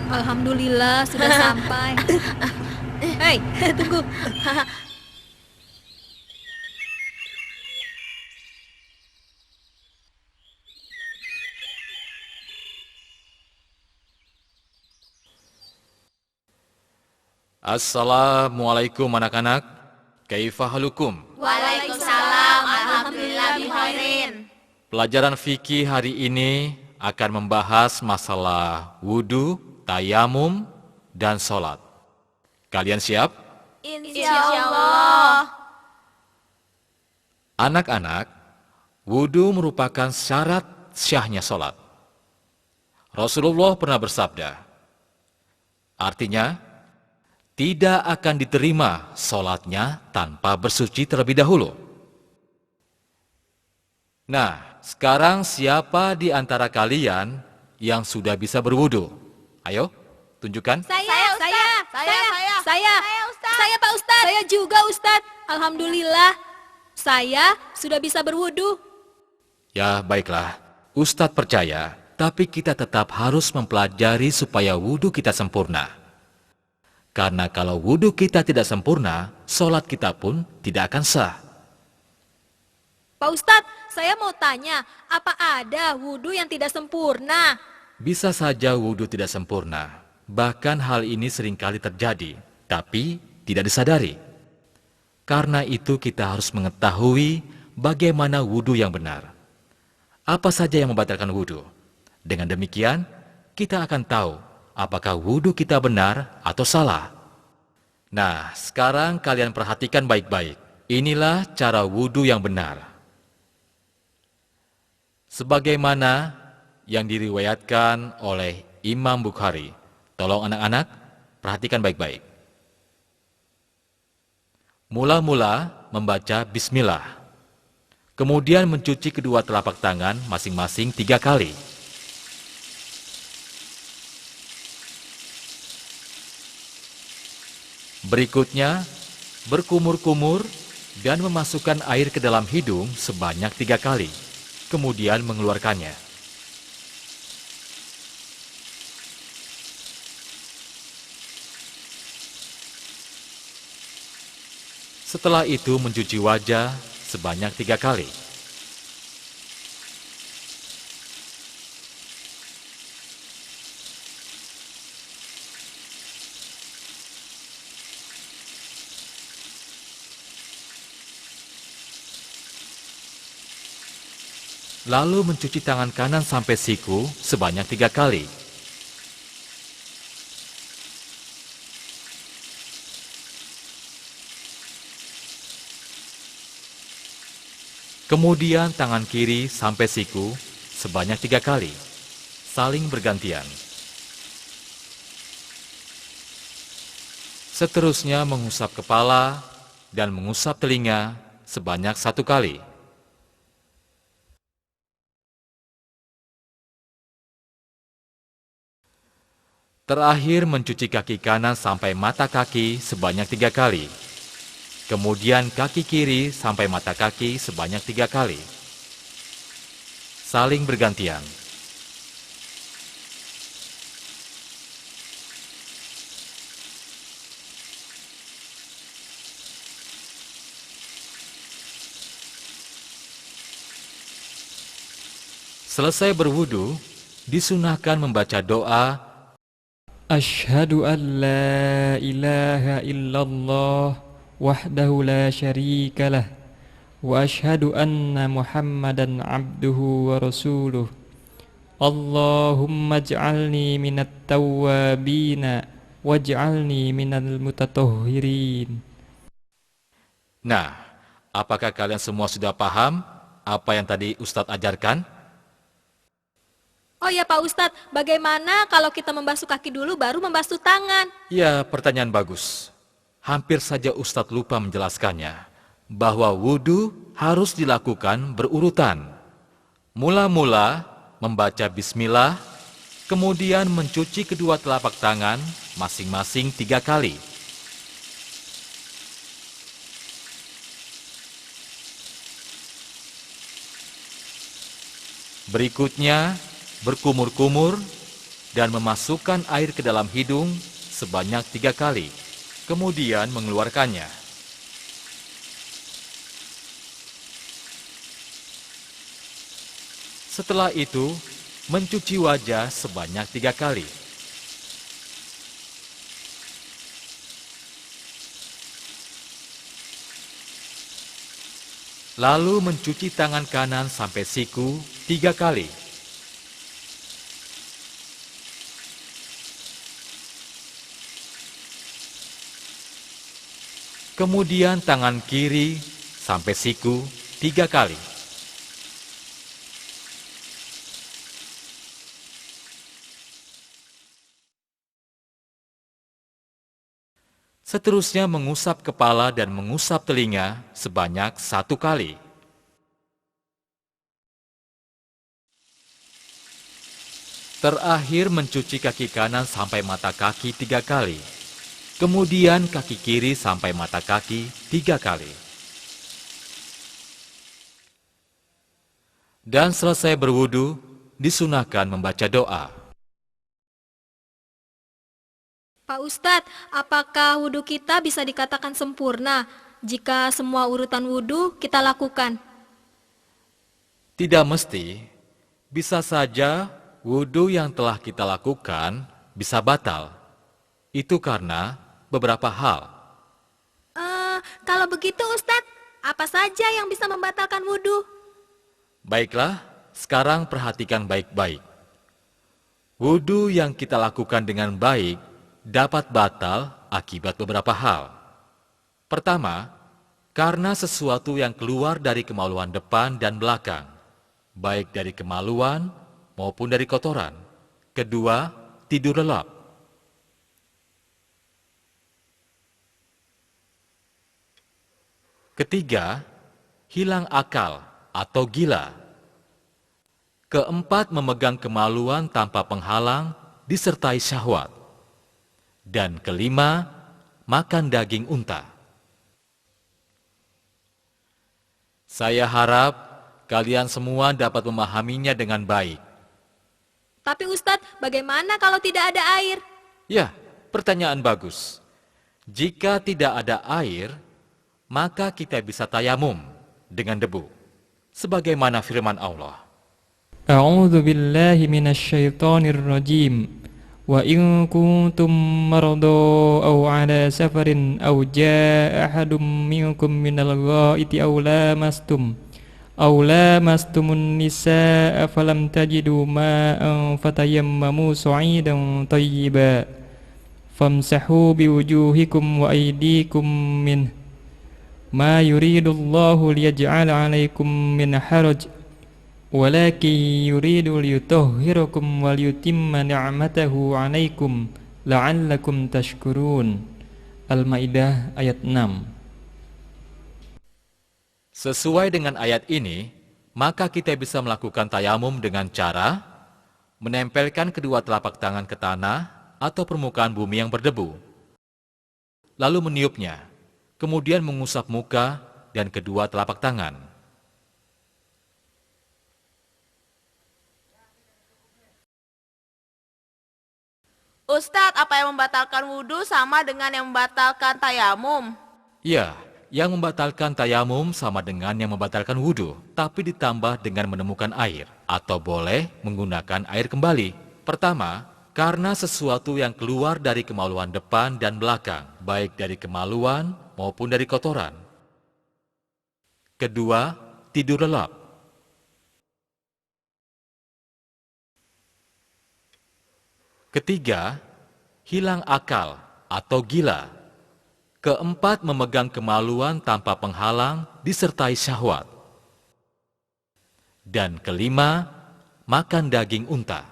Alhamdulillah sudah sampai. Hei, tunggu. Assalamualaikum anak-anak. Kaifa halukum? Waalaikumsalam, alhamdulillah bihairin. Pelajaran fikih hari ini akan membahas masalah wudu, tayamum, dan sholat. Kalian siap? Insya Allah. Anak-anak, wudu merupakan syarat syahnya sholat. Rasulullah pernah bersabda, artinya, tidak akan diterima sholatnya tanpa bersuci terlebih dahulu. Nah, sekarang siapa di antara kalian yang sudah bisa berwudu? Ayo, tunjukkan. Saya, Ustaz. saya Pak Ustadz. Saya juga Ustadz. Alhamdulillah, saya sudah bisa berwudu. Ya, baiklah. Ustadz percaya, tapi kita tetap harus mempelajari supaya wudu kita sempurna. Karena kalau wudu kita tidak sempurna, sholat kita pun tidak akan sah. Pak Ustadz, saya mau tanya, apa ada wudu yang tidak sempurna? Bisa saja wudu tidak sempurna. Bahkan hal ini seringkali terjadi, tapi tidak disadari. Karena itu kita harus mengetahui bagaimana wudu yang benar. Apa saja yang membatalkan wudu. Dengan demikian, kita akan tahu apakah wudu kita benar atau salah. Nah, sekarang kalian perhatikan baik-baik. Inilah cara wudu yang benar. Sebagaimana yang diriwayatkan oleh Imam Bukhari. Tolong anak-anak, perhatikan baik-baik. Mula-mula membaca bismillah. Kemudian mencuci kedua telapak tangan masing-masing 3 kali. Berikutnya, berkumur-kumur dan memasukkan air ke dalam hidung sebanyak 3 kali. Kemudian mengeluarkannya. Setelah itu mencuci wajah sebanyak 3 kali. Lalu mencuci tangan kanan sampai siku sebanyak 3 kali. Kemudian tangan kiri sampai siku sebanyak 3 kali, saling bergantian. Seterusnya mengusap kepala dan mengusap telinga sebanyak 1 kali. Terakhir mencuci kaki kanan sampai mata kaki sebanyak 3 kali. Kemudian kaki kiri sampai mata kaki sebanyak 3 kali. Saling bergantian. Selesai berwudu, disunahkan membaca doa أشهد أن لا إله إلا الله وحده لا شريك له وأشهد أن محمدا عبده ورسوله اللهم اجعلني من التوابين واجعلني من المتطهرين. Nah, apakah kalian semua sudah paham apa yang tadi Ustadz ajarkan? Oh ya Pak Ustadz, bagaimana kalau kita membasuh kaki dulu baru membasuh tangan? Ya, pertanyaan bagus. Hampir saja Ustadz lupa menjelaskannya, bahwa wudhu harus dilakukan berurutan. Mula-mula membaca bismillah, kemudian mencuci kedua telapak tangan masing-masing 3 kali. Berikutnya, berkumur-kumur dan memasukkan air ke dalam hidung sebanyak 3 kali, kemudian mengeluarkannya. Setelah itu, mencuci wajah sebanyak 3 kali. Lalu mencuci tangan kanan sampai siku 3 kali. Kemudian tangan kiri sampai siku 3 kali. Seterusnya mengusap kepala dan mengusap telinga sebanyak 1 kali. Terakhir mencuci kaki kanan sampai mata kaki 3 kali. Kemudian kaki kiri sampai mata kaki 3 kali. Dan selesai berwudu, disunahkan membaca doa. Pak Ustadz, apakah wudhu kita bisa dikatakan sempurna jika semua urutan wudhu kita lakukan? Tidak mesti, bisa saja wudhu yang telah kita lakukan bisa batal. Itu karena beberapa hal. Kalau begitu Ustadz, apa saja yang bisa membatalkan wudhu? Baiklah, sekarang perhatikan baik-baik. Wudhu yang kita lakukan dengan baik dapat batal akibat beberapa hal. Pertama, karena sesuatu yang keluar dari kemaluan depan dan belakang, baik dari kemaluan maupun dari kotoran. Kedua, tidur lelap. Ketiga, hilang akal atau gila. Keempat, memegang kemaluan tanpa penghalang disertai syahwat. Dan kelima, makan daging unta. Saya harap kalian semua dapat memahaminya dengan baik. Tapi Ustadz, bagaimana kalau tidak ada air? Ya, pertanyaan bagus. Jika tidak ada air, maka kita bisa tayamum dengan debu. Sebagaimana firman Allah. A'udzu billahi minasyaitonir rajim. Wa in kuntum marada aw ala safarin aw jaa ahadum minkum minal ghaiti aw lamastumun nisaa falam tajidu ma'an fatayammamu sa'idan tayyiban famsahu biwujuhikum wa aydikum minhu ma yuridullahu liyaj'ala 'alaikum min haraj walakin yuridu liyutahhirakum wa liyutimma ni'matahu 'alaikum la'allakum tashkurun. Al-Maidah ayat 6. Sesuai dengan ayat ini, maka kita bisa melakukan tayamum dengan cara menempelkan kedua telapak tangan ke tanah atau permukaan bumi yang berdebu, lalu meniupnya, kemudian mengusap muka dan kedua telapak tangan. Ustadz, apa yang membatalkan wudhu sama dengan yang membatalkan tayamum? Ya, yang membatalkan tayamum sama dengan yang membatalkan wudhu, tapi ditambah dengan menemukan air, atau boleh menggunakan air kembali. Pertama, karena sesuatu yang keluar dari kemaluan depan dan belakang, baik dari kemaluan maupun dari kotoran. Kedua, tidur lelap. Ketiga, hilang akal atau gila. Keempat, memegang kemaluan tanpa penghalang disertai syahwat. Dan kelima, makan daging unta.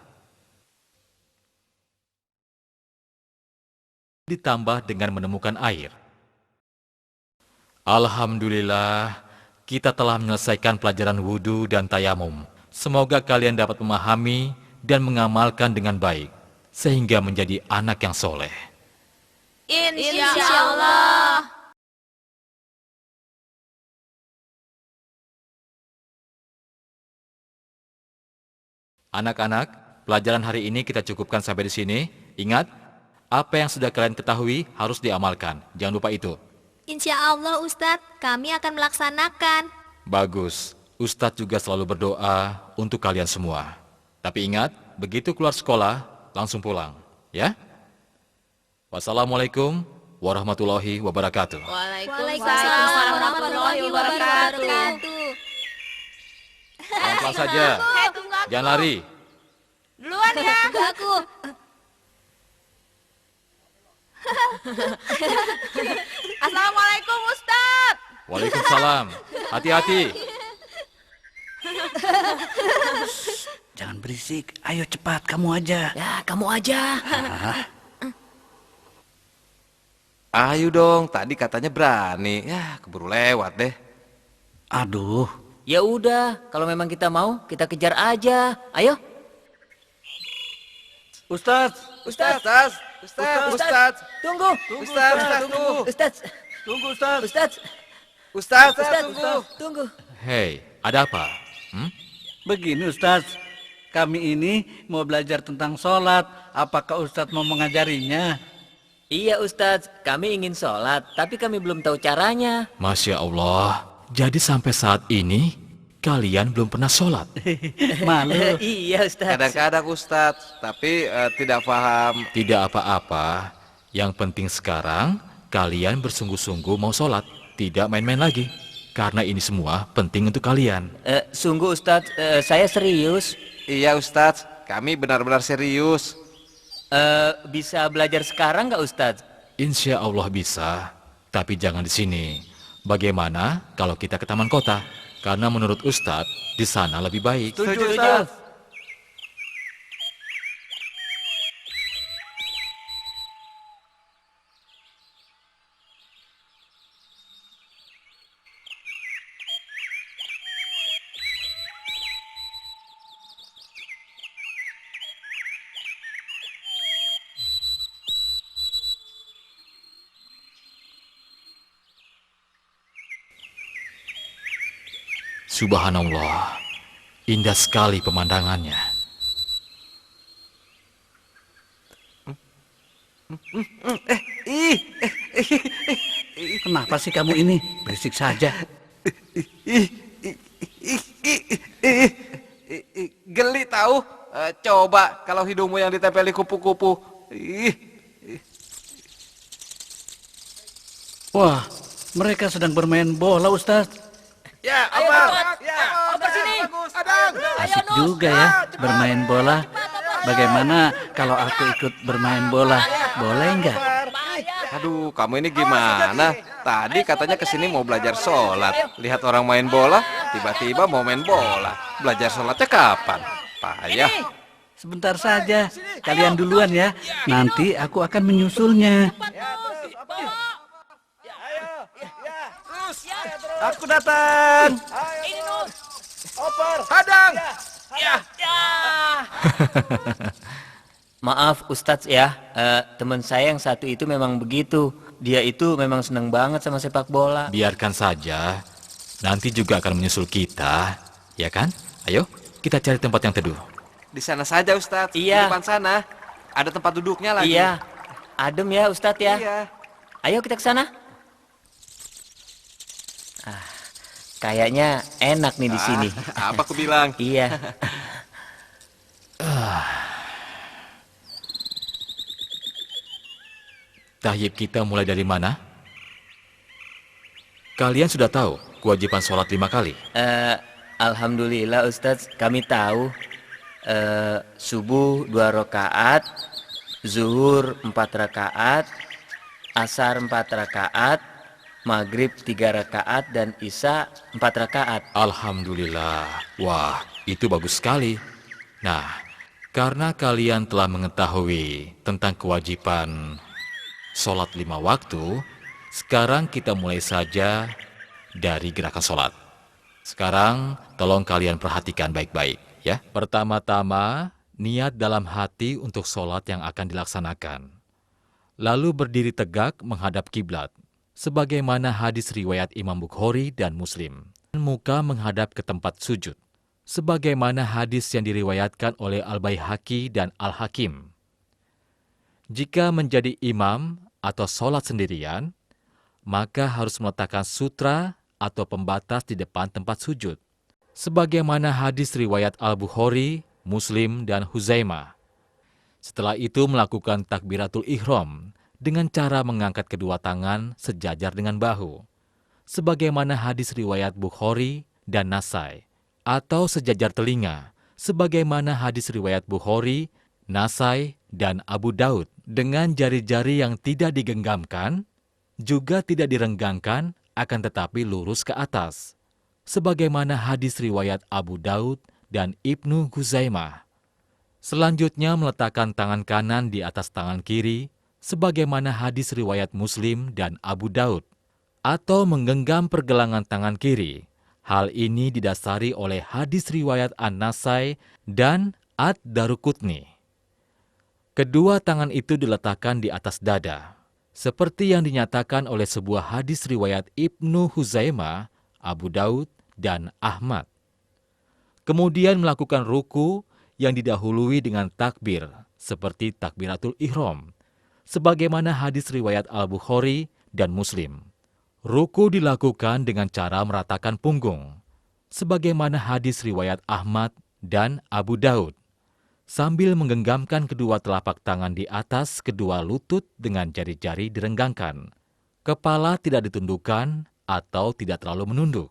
Ditambah dengan menemukan air. Alhamdulillah, kita telah menyelesaikan pelajaran wudhu dan tayamum. Semoga kalian dapat memahami dan mengamalkan dengan baik, sehingga menjadi anak yang soleh. Insyaallah. Anak-anak, pelajaran hari ini kita cukupkan sampai di sini. Ingat, apa yang sudah kalian ketahui harus diamalkan. Jangan lupa itu. Insya Allah Ustadz, kami akan melaksanakan. Bagus. Ustadz juga selalu berdoa untuk kalian semua. Tapi ingat, begitu keluar sekolah, langsung pulang. Ya? Wassalamualaikum warahmatullahi wabarakatuh. Waalaikumsalam warahmatullahi wabarakatuh. Pelan-pelan saja. Tunggu aku. Jangan lari. Duluan ya. Aku. Assalamualaikum Ustadz. Waalaikumsalam. Hati-hati. Jangan berisik, ayo cepat, kamu aja. Ya, kamu aja. Ayo dong, tadi katanya berani. Ya, keburu lewat deh. Aduh, Ya udah, kalau memang kita mau, kita kejar aja. Ayo. Ustadz, Ustaz, Tunggu. tunggu. Ustaz. tunggu Ustadz. Ustaz. Ustaz, Ustaz. tunggu. Tunggu. Hei, ada apa? Begini Ustadz, kami ini mau belajar tentang sholat. Apakah Ustadz mau mengajarinya? Iya Ustaz, kami ingin sholat, tapi kami belum tahu caranya. Masya Allah. Jadi sampai saat ini, kalian belum pernah sholat. Malu. Iya Ustaz. Kadang-kadang Ustaz, tapi tidak paham. Tidak apa-apa. Yang penting sekarang, kalian bersungguh-sungguh mau sholat. Tidak main-main lagi. Karena ini semua penting untuk kalian. Sungguh Ustaz, saya serius. Iya Ustaz, kami benar-benar serius. Bisa belajar sekarang nggak Ustaz? Insya Allah bisa. Tapi jangan di sini. Bagaimana kalau kita ke taman kota? Karena menurut Ustadz, di sana lebih baik. Setuju Ustadz. Subhanallah, indah sekali pemandangannya. Kenapa sih kamu ini? Berisik saja. Geli tahu? Coba kalau hidungmu yang ditempeli kupu-kupu. Wah, mereka sedang bermain bola Ustadz. Ya, apa? Ya, sini. Asik juga ya bermain bola. Bagaimana kalau aku ikut bermain bola? Boleh nggak? Aduh, kamu ini gimana? Tadi katanya kesini mau belajar sholat. Lihat orang main bola, tiba-tiba mau main bola. Belajar sholatnya kapan? Payah. Sebentar saja. Kalian duluan ya. Nanti aku akan menyusulnya. Aku datang. Hadang! Maaf Ustadz ya, teman saya yang satu itu memang begitu. Dia itu memang senang banget sama sepak bola. Biarkan saja, nanti juga akan menyusul kita, ya kan? Ayo, kita cari tempat yang teduh. Di sana saja Ustadz. Iya. Di depan sana. Ada tempat duduknya lagi. Iya, adem ya Ustadz ya. Iya. Ayo kita ke sana. Kayaknya enak nih di sini. Apa aku bilang? Iya. Tahyib kita mulai dari mana? Kalian sudah tahu kewajiban sholat 5 kali. Alhamdulillah Ustadz, kami tahu. Subuh 2 rakaat, zuhur 4 rakaat, asar 4 rakaat, maghrib 3 rakaat, dan isya 4 rakaat. Alhamdulillah. Wah, itu bagus sekali. Nah, karena kalian telah mengetahui tentang kewajiban sholat 5 waktu, sekarang kita mulai saja dari gerakan sholat. Sekarang, tolong kalian perhatikan baik-baik, ya. Pertama-tama, niat dalam hati untuk sholat yang akan dilaksanakan. Lalu berdiri tegak menghadap kiblat, sebagaimana hadis riwayat Imam Bukhari dan Muslim. Muka menghadap ke tempat sujud. sebagaimana hadis yang diriwayatkan oleh Al-Baihaqi dan Al-Hakim. Jika menjadi imam atau sholat sendirian, maka harus meletakkan sutra atau pembatas di depan tempat sujud, sebagaimana hadis riwayat Al-Bukhari, Muslim, dan Huzaimah. Setelah itu melakukan takbiratul ihram dengan cara mengangkat kedua tangan sejajar dengan bahu, sebagaimana hadis riwayat Bukhari dan Nasai, atau sejajar telinga, sebagaimana hadis riwayat Bukhari, Nasai, dan Abu Daud, dengan jari-jari yang tidak digenggamkan, juga tidak direnggangkan, akan tetapi lurus ke atas, sebagaimana hadis riwayat Abu Daud dan Ibnu Huzaimah. Selanjutnya meletakkan tangan kanan di atas tangan kiri, sebagaimana hadis riwayat Muslim dan Abu Daud, atau menggenggam pergelangan tangan kiri. Hal ini didasari oleh hadis riwayat An-Nasai dan Ad-Daruqutni. Kedua tangan itu diletakkan di atas dada, seperti yang dinyatakan oleh sebuah hadis riwayat Ibnu Huzaimah, Abu Daud, dan Ahmad. Kemudian melakukan ruku yang didahului dengan takbir, seperti takbiratul ihram, sebagaimana hadis riwayat Al-Bukhari dan Muslim. Ruku dilakukan dengan cara meratakan punggung, sebagaimana hadis riwayat Ahmad dan Abu Daud, sambil menggenggamkan kedua telapak tangan di atas kedua lutut dengan jari-jari direnggangkan. Kepala tidak ditundukkan atau tidak terlalu menunduk.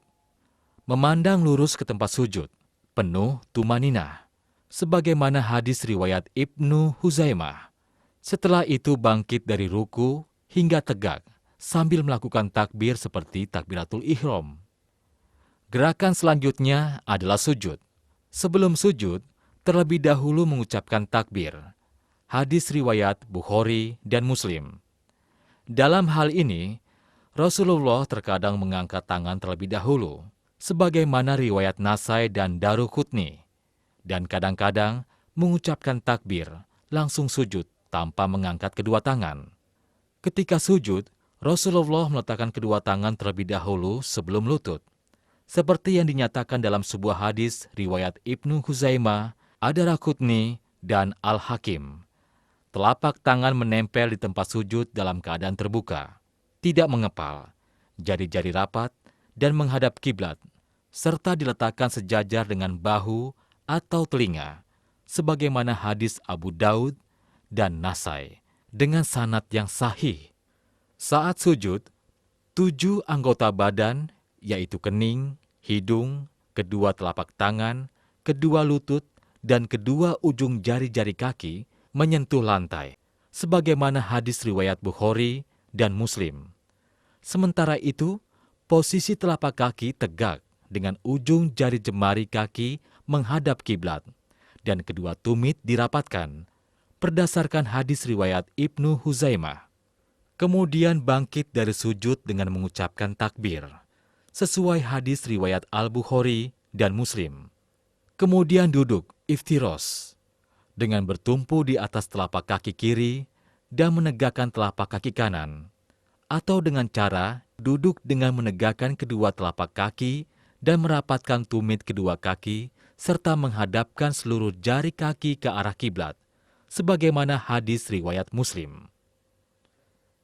Memandang lurus ke tempat sujud, penuh tumaninah, sebagaimana hadis riwayat Ibnu Huzaimah. Setelah itu bangkit dari ruku hingga tegak, sambil melakukan takbir seperti takbiratul ihram. Gerakan selanjutnya adalah sujud. Sebelum sujud, terlebih dahulu mengucapkan takbir. Hadis riwayat Bukhari dan Muslim. Dalam hal ini, Rasulullah terkadang mengangkat tangan terlebih dahulu, sebagaimana riwayat Nasai dan Daruqutni, dan kadang-kadang mengucapkan takbir, langsung sujud tanpa mengangkat kedua tangan. Ketika sujud, Rasulullah meletakkan kedua tangan terlebih dahulu sebelum lutut, seperti yang dinyatakan dalam sebuah hadis riwayat Ibnu Huzaimah, Ad-Daruqutni, dan Al-Hakim. Telapak tangan menempel di tempat sujud dalam keadaan terbuka, tidak mengepal, jari-jari rapat, dan menghadap kiblat, serta diletakkan sejajar dengan bahu atau telinga, sebagaimana hadis Abu Daud dan Nasai, dengan sanad yang sahih. Saat sujud, 7 anggota badan, yaitu kening, hidung, kedua telapak tangan, kedua lutut, dan kedua ujung jari-jari kaki menyentuh lantai, sebagaimana hadis riwayat Bukhari dan Muslim. Sementara itu, posisi telapak kaki tegak dengan ujung jari jemari kaki menghadap kiblat, dan kedua tumit dirapatkan, berdasarkan hadis riwayat Ibnu Huzaimah. Kemudian bangkit dari sujud dengan mengucapkan takbir, sesuai hadis riwayat Al-Bukhari dan Muslim. Kemudian duduk iftiros, dengan bertumpu di atas telapak kaki kiri dan menegakkan telapak kaki kanan, atau dengan cara duduk dengan menegakkan kedua telapak kaki dan merapatkan tumit kedua kaki, serta menghadapkan seluruh jari kaki ke arah kiblat, sebagaimana hadis riwayat Muslim.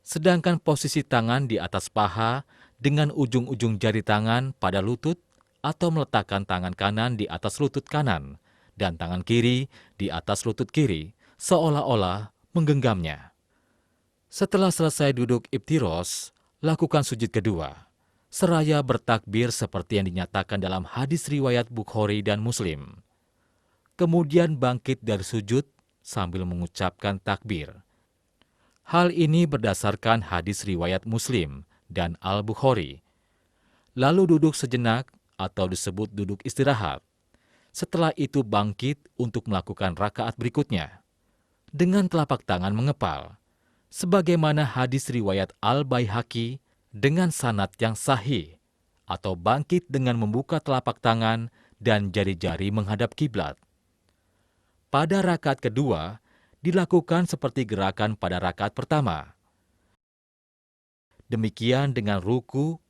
Sedangkan posisi tangan di atas paha dengan ujung-ujung jari tangan pada lutut, atau meletakkan tangan kanan di atas lutut kanan dan tangan kiri di atas lutut kiri, seolah-olah menggenggamnya. Setelah selesai duduk iftiros, lakukan sujud kedua, seraya bertakbir seperti yang dinyatakan dalam hadis riwayat Bukhari dan Muslim. Kemudian bangkit dari sujud sambil mengucapkan takbir. Hal ini berdasarkan hadis riwayat Muslim dan Al-Bukhari. Lalu duduk sejenak atau disebut duduk istirahat. Setelah itu bangkit untuk melakukan rakaat berikutnya, dengan telapak tangan mengepal, sebagaimana hadis riwayat Al-Baihaqi dengan sanad yang sahih, atau bangkit dengan membuka telapak tangan dan jari-jari menghadap kiblat. Pada rakaat kedua, dilakukan seperti gerakan pada rakaat pertama. Demikian dengan ruku,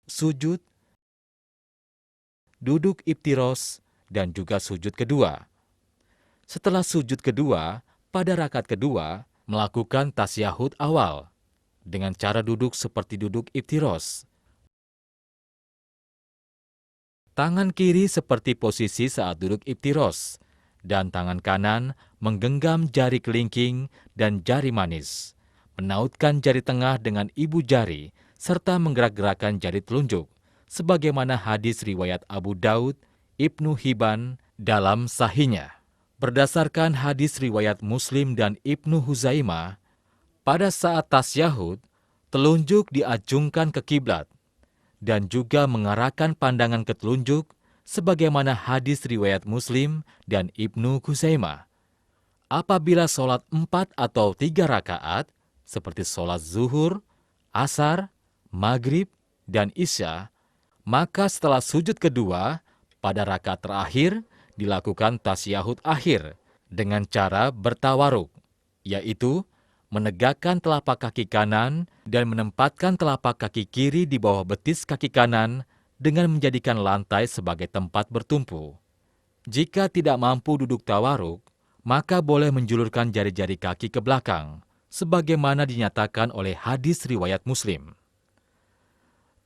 sujud, duduk iftiros, dan juga sujud kedua. Setelah sujud kedua, pada rakaat kedua, melakukan tasyahud awal dengan cara duduk seperti duduk iftiros. Tangan kiri seperti posisi saat duduk iftiros, dan tangan kanan menggenggam jari kelingking dan jari manis, menautkan jari tengah dengan ibu jari, serta menggerak-gerakkan jari telunjuk, sebagaimana hadis riwayat Abu Daud, Ibnu Hibban dalam sahihnya. Berdasarkan hadis riwayat Muslim dan Ibnu Huzaimah, pada saat tasyahud, telunjuk diacungkan ke kiblat, dan juga mengarahkan pandangan ke telunjuk, sebagaimana hadis riwayat Muslim dan Ibnu Huzaimah. Apabila sholat 4 atau 3 rakaat, seperti sholat zuhur, asar, maghrib, dan isya, maka setelah sujud kedua, pada rakaat terakhir, dilakukan tasyahud akhir dengan cara bertawaruk, yaitu menegakkan telapak kaki kanan dan menempatkan telapak kaki kiri di bawah betis kaki kanan dengan menjadikan lantai sebagai tempat bertumpu. Jika tidak mampu duduk tawaruk, maka boleh menjulurkan jari-jari kaki ke belakang, sebagaimana dinyatakan oleh hadis riwayat Muslim.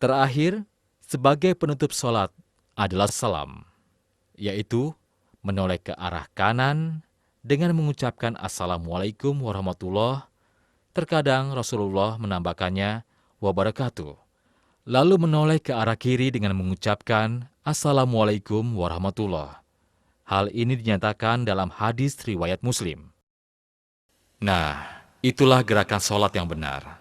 Terakhir, sebagai penutup sholat adalah salam, yaitu menoleh ke arah kanan dengan mengucapkan Assalamualaikum warahmatullahi. Terkadang Rasulullah menambahkannya wabarakatuh, lalu menoleh ke arah kiri dengan mengucapkan Assalamualaikum warahmatullahi. Hal ini dinyatakan dalam hadis riwayat Muslim. Nah, itulah gerakan sholat yang benar.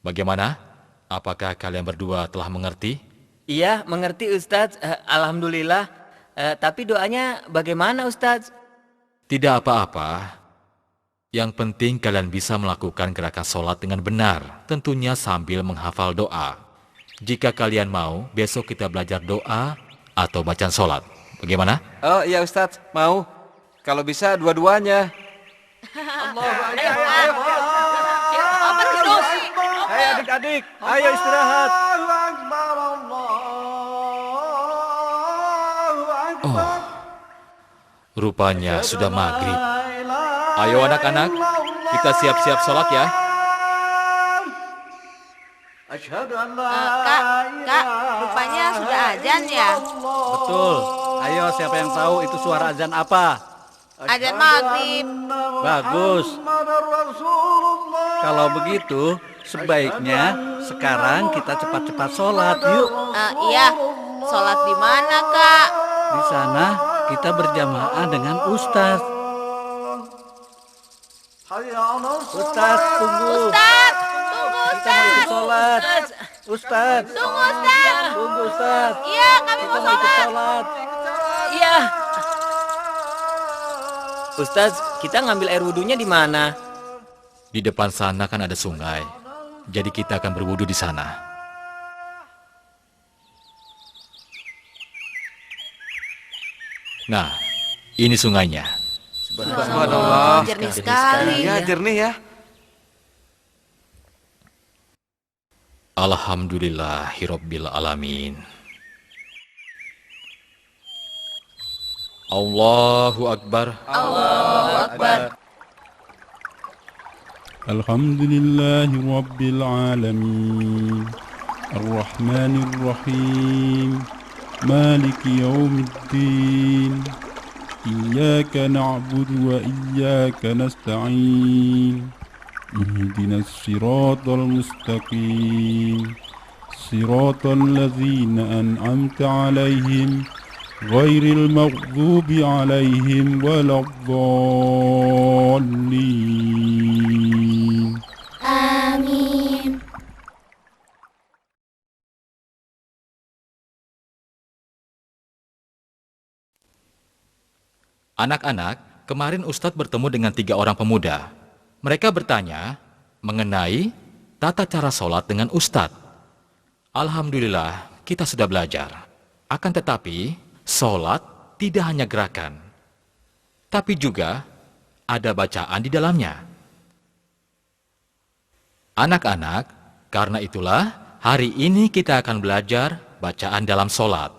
Bagaimana? Apakah kalian berdua telah mengerti? Iya, mengerti Ustadz. Alhamdulillah. Tapi doanya bagaimana Ustadz? Tidak apa-apa. Yang penting kalian bisa melakukan gerakan sholat dengan benar, tentunya sambil menghafal doa. Jika kalian mau, besok kita belajar doa atau bacaan sholat. Bagaimana? Oh iya Ustadz, mau. Kalau bisa dua-duanya. Hai adik-adik, ayo istirahat. Oh, rupanya sudah maghrib. Ayo anak-anak, kita siap-siap sholat ya. Kak, rupanya sudah azan ya? Betul. Ayo, siapa yang tahu itu suara azan apa? Azan maghrib. Bagus. Kalau begitu, sebaiknya sekarang kita cepat-cepat sholat, yuk. Iya, sholat di mana Kak? Di sana kita berjamaah dengan Ustadz. Ustadz, tunggu. Ustadz, tunggu Kita mau ikut Ustadz. sholat. Ustadz. Tunggu Ustadz. Tunggu Ustadz. Iya, kami Kita mau mau ikut sholat. sholat. Iya. Ustadz, kita ngambil air wudhunya di mana? Di depan sana kan ada sungai, jadi kita akan berwudu di sana. Nah, ini sungainya. Subhanallah. Jernih sekali. Iya, jernih ya. Alhamdulillahirabbil alamin. Allahu akbar. Allahu Akbar. الحمد لله رب العالمين الرحمن الرحيم مالك يوم الدين إياك نعبد وإياك نستعين اهدنا الصراط المستقيم صراط الذين أنعمت عليهم غير المغضوب عليهم ولا الضالين Amin. Anak-anak, kemarin Ustadz bertemu dengan 3 orang pemuda. Mereka bertanya mengenai tata cara sholat dengan Ustadz. Alhamdulillah, kita sudah belajar. Akan tetapi, sholat tidak hanya gerakan, tapi juga ada bacaan di dalamnya. Anak-anak, karena itulah hari ini kita akan belajar bacaan dalam sholat.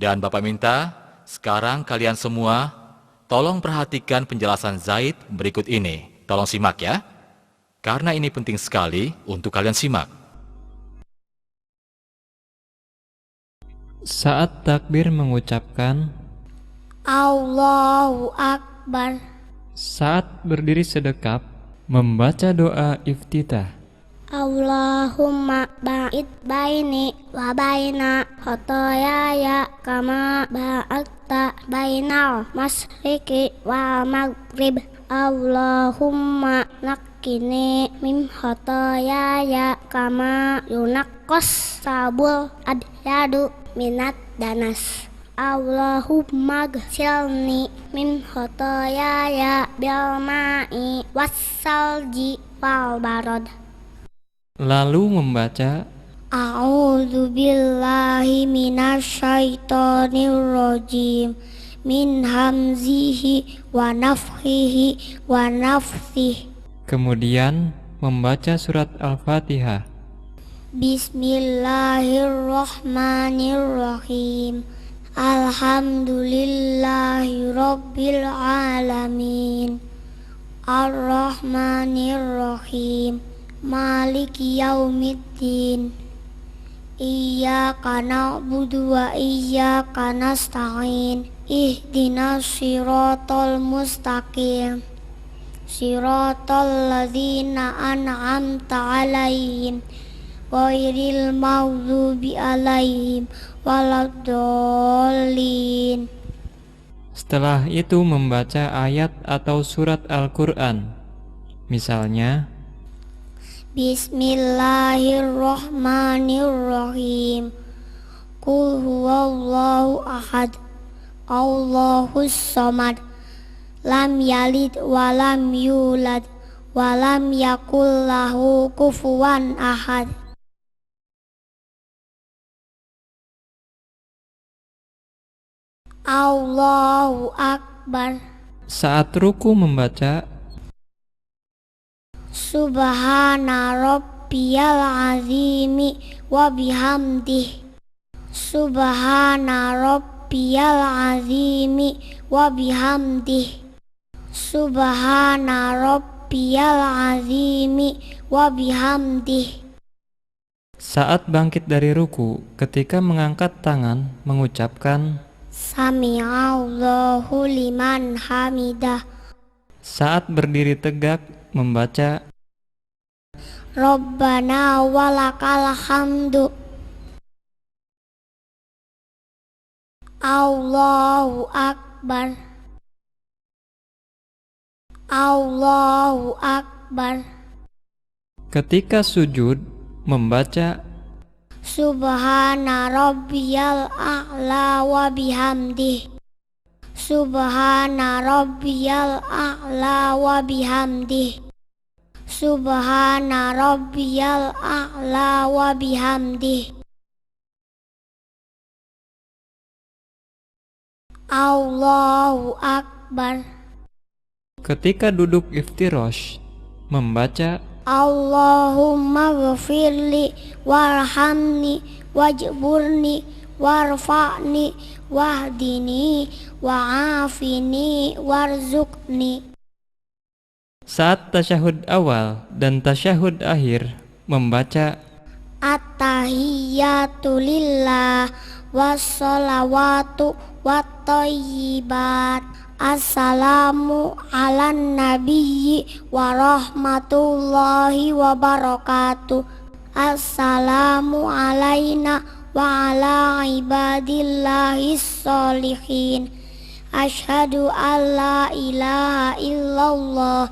Dan Bapak minta, sekarang kalian semua tolong perhatikan penjelasan Zaid berikut ini. Tolong simak ya, karena ini penting sekali untuk kalian simak. Saat takbir mengucapkan, Allahu Akbar. saat berdiri sedekap, membaca doa iftitah. Allahumma ba'id baini wa baina khotoyaya kama ba'adta bainal masriki wa maghrib. Allahumma nakkini min khotoyaya kama yunaqqas sabul adyadu minat danas. Allahumma gsilni min khotoyaya bil ma'i wassalji wal barad. Lalu membaca, A'udzu billahi minasyaitonir rajim min hamzihi wa nafthihi wa nafthihi. kemudian membaca surat Al-Fatihah. Bismillahirrahmanirrahim. Alhamdulillahi rabbil alamin. Ar-Rahmanir-Rahim. Maliki yaumiddin. Iyyaka na'budu wa iyyaka nasta'in. Ihdinas siratal mustaqim. Siratal ladzina an'amta 'alaihim ghairil maghdubi 'alaihim waladdallin. Setelah itu membaca ayat atau surat Al-Quran. Misalnya, Bismillahirrahmanirrahim. Qul huwallahu ahad. Allahus samad. Lam yalid wa lam yulad wa lam yakul lahu kufuwan ahad. Allahu akbar. saat ruku membaca, Subhana rabbiyal azimi wa bihamdih. Subhana rabbiyal azimi wa bihamdih. Subhana rabbiyal azimi wa bihamdih. saat bangkit dari ruku, ketika mengangkat tangan, mengucapkan, Sami'allahu liman hamidah. saat berdiri tegak, membaca, Rabbana walakal hamdu. Allahu akbar. Allahu akbar. ketika sujud, membaca, Subhana rabbiyal a'la wa bihamdih. Subhana rabbiyal a'la wa bihamdih. Subhana rabbiyal a'la wa bihamdih. Allahu akbar. ketika duduk iftirosh, membaca, Allahumma ghafirli warhamni wajburni warfa'ni wahdini wa'afini warzuqni. saat tasyahud awal dan tasyahud akhir, membaca, At-tahiyyatu lillah wassalawatu wattayyibat. Assalamu ala nabiyyi wa rahmatullahi wa barakatuh. Assalamu alaina wa ala ibadillahis sholihin. Ashhadu an la ilaha illallah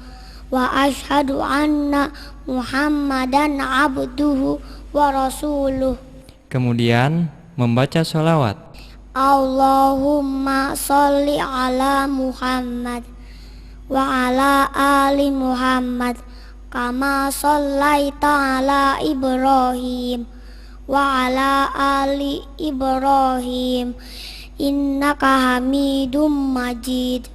wa ashhadu anna Muhammadan abduhu wa rasuluh. kemudian membaca sholawat. Allahumma sholli ala Muhammad wa ala ali Muhammad kama shollaita ala Ibrahim wa ala ali Ibrahim innaka Hamidum Majid.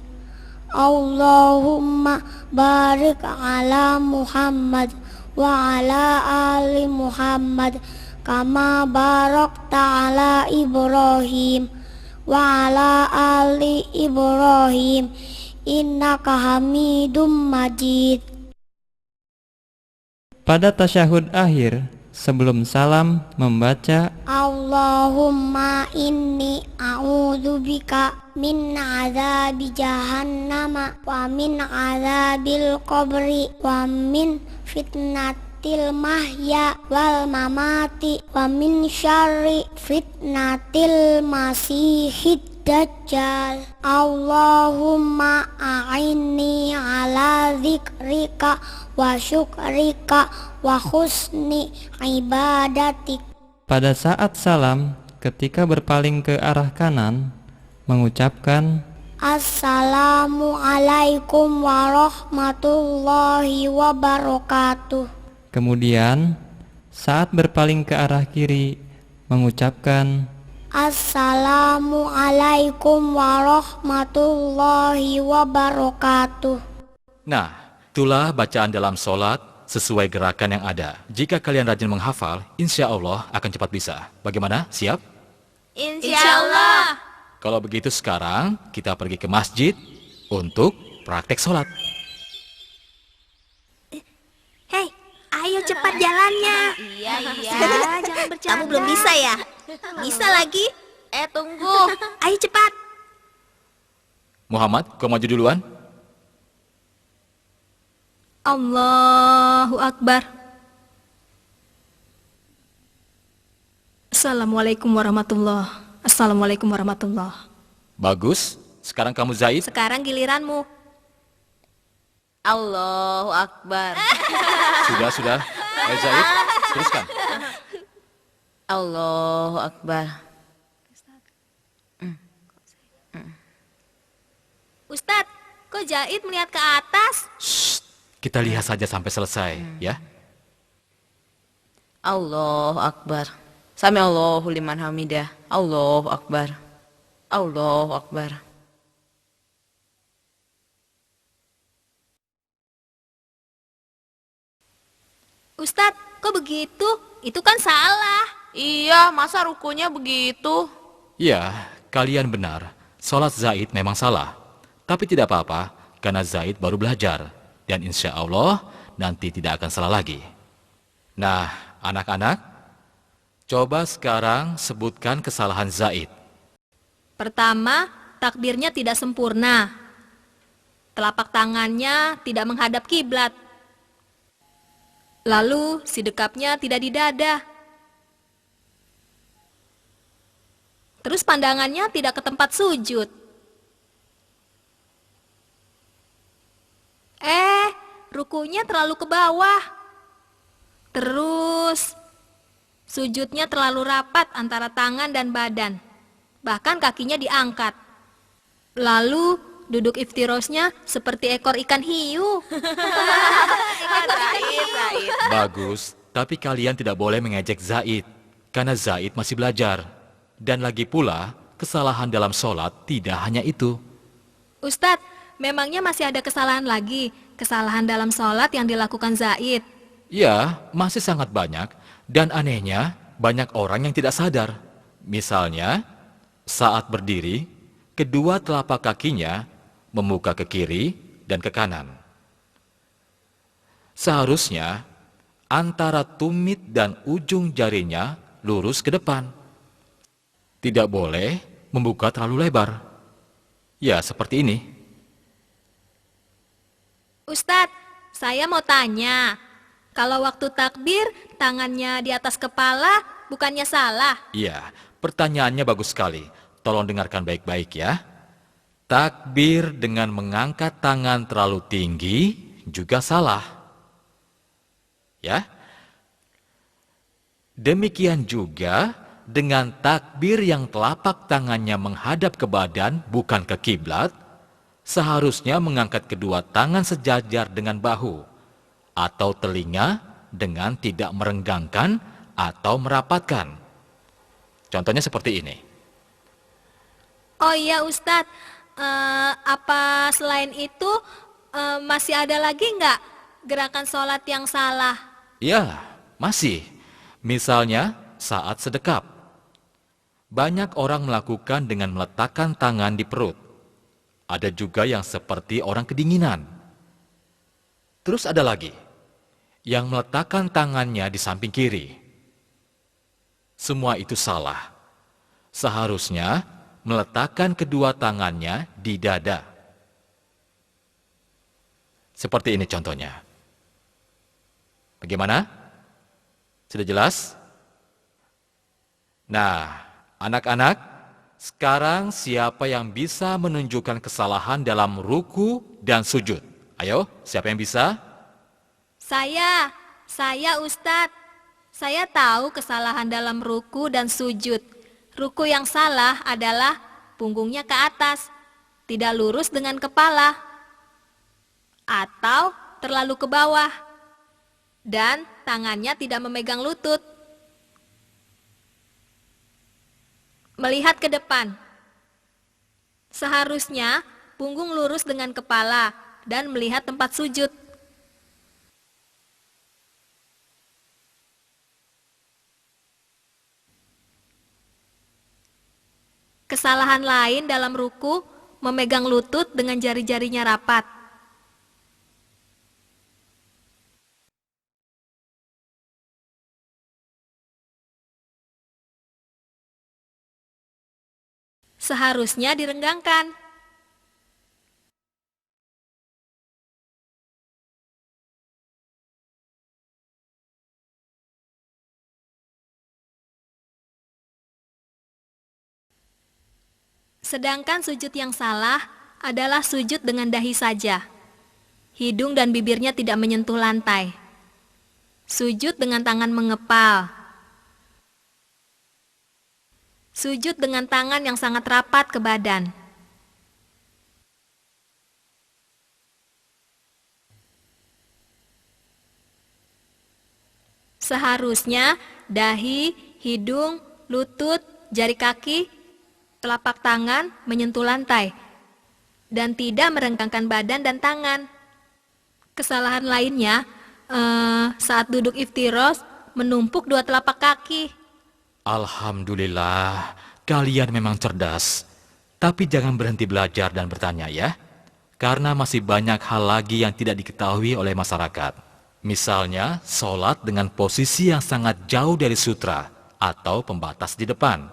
Allahumma barik ala Muhammad wa ala ali Muhammad kama barakta ala Ibrahim wa ala ali Ibrahim innaka Hamidum Majid. Pada tasyahud akhir, sebelum salam membaca Allahumma inni a'udzubika min azabi jahannama wa min azabil qabri wa min fitnatil mahya wal mamati wa min syarri fitnatil masihid dajjal. Allahumma a'inni ala zikrika wa syukrika wa husni ibadatik. pada saat salam ketika berpaling ke arah kanan mengucapkan Assalamualaikum warahmatullahi wabarakatuh. kemudian saat berpaling ke arah kiri mengucapkan Assalamualaikum warahmatullahi wabarakatuh. Nah, itulah bacaan dalam sholat sesuai gerakan yang ada. Jika kalian rajin menghafal, insya Allah akan cepat bisa. Bagaimana? Siap? Insya Allah. Kalau begitu sekarang kita pergi ke masjid untuk praktek sholat. Hei, ayo cepat jalannya. Iya. Jangan bercanda. Kamu belum bisa ya? Bisa lagi. Tunggu. Ayo cepat. Muhammad, kau maju duluan. Allahu Akbar. Assalamualaikum warahmatullahi. Assalamualaikum warahmatullahi. Bagus. Sekarang kamu Zaid. Sekarang giliranmu. Allahu Akbar. Sudah. Ayo Zaid, teruskan. Allahu Akbar. Ustadz, kok Zaid melihat ke atas? Kita lihat saja sampai selesai, ya. Allahu Akbar. Sami Allahu liman hamidah. Allahu Akbar. Allahu Akbar. Ustadz, kok begitu? Itu kan salah. Iya, masa rukunya begitu? Ya, kalian benar. Sholat Zaid memang salah. Tapi tidak apa-apa, karena Zaid baru belajar. Dan insya Allah nanti tidak akan salah lagi. Nah, anak-anak, coba sekarang sebutkan kesalahan Zaid. Pertama, takbirnya tidak sempurna. Telapak tangannya tidak menghadap kiblat. Lalu, sidekapnya tidak di dada. Terus pandangannya tidak ke tempat sujud. Rukunya terlalu ke bawah. Terus, sujudnya terlalu rapat antara tangan dan badan. Bahkan kakinya diangkat. Lalu, duduk iftirosnya seperti ekor ikan hiu. Zaid. Bagus, tapi kalian tidak boleh mengejek Zaid. Karena Zaid masih belajar. Dan lagi pula, kesalahan dalam sholat tidak hanya itu. Ustadz, memangnya masih ada kesalahan lagi? Kesalahan dalam sholat yang dilakukan Zaid? Ya, masih sangat banyak. Dan anehnya, banyak orang yang tidak sadar. Misalnya, saat berdiri, kedua telapak kakinya membuka ke kiri dan ke kanan. Seharusnya, antara tumit dan ujung jarinya lurus ke depan. Tidak boleh membuka terlalu lebar. Ya, seperti ini. Ustadz, saya mau tanya. Kalau waktu takbir, tangannya di atas kepala, bukannya salah? Iya, pertanyaannya bagus sekali. Tolong dengarkan baik-baik ya. Takbir dengan mengangkat tangan terlalu tinggi juga salah. Ya. Demikian juga dengan takbir yang telapak tangannya menghadap ke badan bukan ke kiblat, seharusnya mengangkat kedua tangan sejajar dengan bahu atau telinga dengan tidak merenggangkan atau merapatkan. Contohnya seperti ini. Oh iya Ustadz, apa selain itu masih ada lagi nggak gerakan sholat yang salah? Ya, masih. Misalnya saat sedekap. Banyak orang melakukan dengan meletakkan tangan di perut. Ada juga yang seperti orang kedinginan. Terus ada lagi yang meletakkan tangannya di samping kiri. Semua itu salah. Seharusnya meletakkan kedua tangannya di dada. Seperti ini contohnya. Bagaimana? Sudah jelas? Nah, anak-anak, sekarang siapa yang bisa menunjukkan kesalahan dalam ruku dan sujud? Ayo, siapa yang bisa? Saya Ustadz. Saya tahu kesalahan dalam ruku dan sujud. Ruku yang salah adalah punggungnya ke atas, tidak lurus dengan kepala, atau terlalu ke bawah, dan tangannya tidak memegang lutut. Melihat ke depan. Seharusnya punggung lurus dengan kepala dan melihat tempat sujud. Kesalahan lain dalam ruku, memegang lutut dengan jari-jarinya rapat. Seharusnya direnggangkan. Sedangkan sujud yang salah adalah sujud dengan dahi saja. Hidung dan bibirnya tidak menyentuh lantai. Sujud dengan tangan mengepal. Sujud dengan tangan yang sangat rapat ke badan. Seharusnya dahi, hidung, lutut, jari kaki, telapak tangan menyentuh lantai dan tidak merenggangkan badan dan tangan. Kesalahan lainnya saat duduk iftirosh menumpuk dua telapak kaki. Alhamdulillah, kalian memang cerdas. Tapi jangan berhenti belajar dan bertanya ya. Karena masih banyak hal lagi yang tidak diketahui oleh masyarakat. Misalnya, sholat dengan posisi yang sangat jauh dari sutra atau pembatas di depan.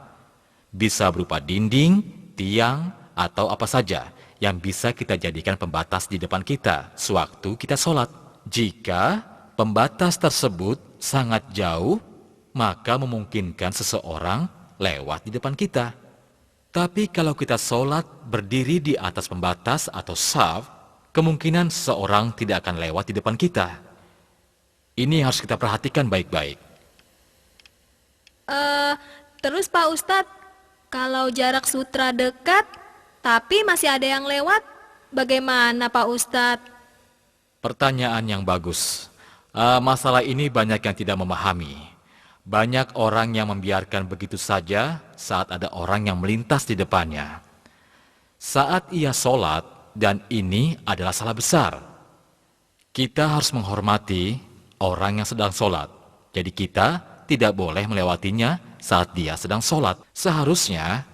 Bisa berupa dinding, tiang, atau apa saja yang bisa kita jadikan pembatas di depan kita sewaktu kita sholat. Jika pembatas tersebut sangat jauh, maka memungkinkan seseorang lewat di depan kita. Tapi kalau kita sholat berdiri di atas pembatas atau shaf, kemungkinan seseorang tidak akan lewat di depan kita. Ini harus kita perhatikan baik-baik. Terus Pak Ustadz, kalau jarak sutra dekat, tapi masih ada yang lewat, bagaimana Pak Ustadz? Pertanyaan yang bagus. Masalah ini banyak yang tidak memahami. Banyak orang yang membiarkan begitu saja saat ada orang yang melintas di depannya. Saat ia sholat, dan ini adalah salah besar. Kita harus menghormati orang yang sedang sholat. Jadi kita tidak boleh melewatinya saat dia sedang sholat. Seharusnya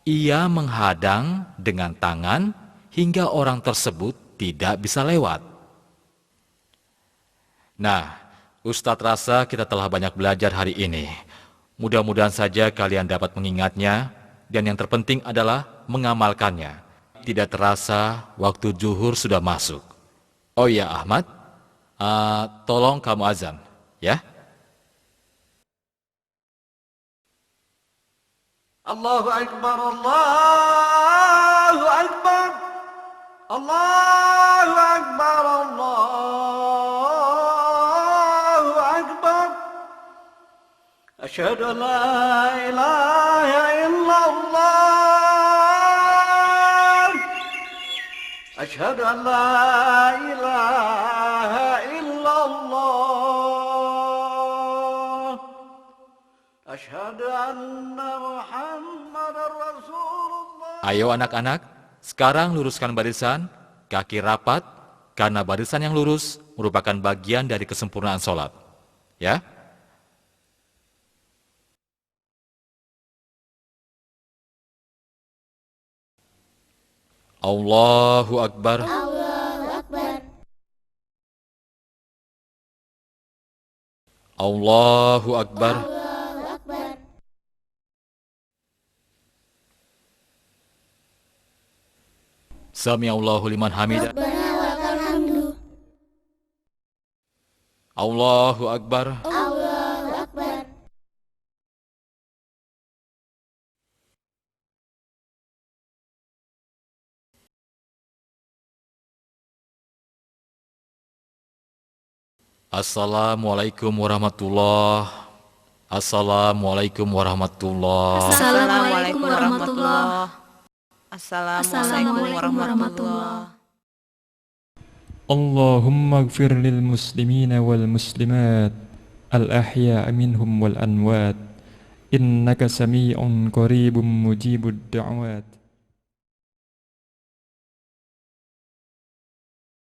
ia menghadang dengan tangan hingga orang tersebut tidak bisa lewat. Nah, Ustadz rasa kita telah banyak belajar hari ini. Mudah-mudahan saja kalian dapat mengingatnya, dan yang terpenting adalah mengamalkannya. Tidak terasa waktu zuhur sudah masuk. Oh iya Ahmad, tolong kamu azan, ya? Allahu Akbar, Allahu Akbar, Allahu Akbar, Allahu Akbar. Asyhadu an la ilaha illallah. Asyhadu an la ilaha illallah. Asyhadu anna Muhammadar Rasulullah. Ayo anak-anak, sekarang luruskan barisan, kaki rapat, karena barisan yang lurus merupakan bagian dari kesempurnaan sholat. Ya? Allahu Akbar. Allahu Akbar. Allahu Akbar. Allahu Akbar. Sami Allahu liman hamidah. Rabbana walakal hamdu. Allahu Akbar. Allahu Akbar. Assalamualaikum warahmatullahi. Assalamualaikum warahmatullahi. Assalamualaikum warahmatullahi. Assalamualaikum warahmatullahi. Allahumma ighfir lil muslimina wal muslimat al-ahya'i minhum wal amwat innaka sami'un qaribun mujibud da'wat.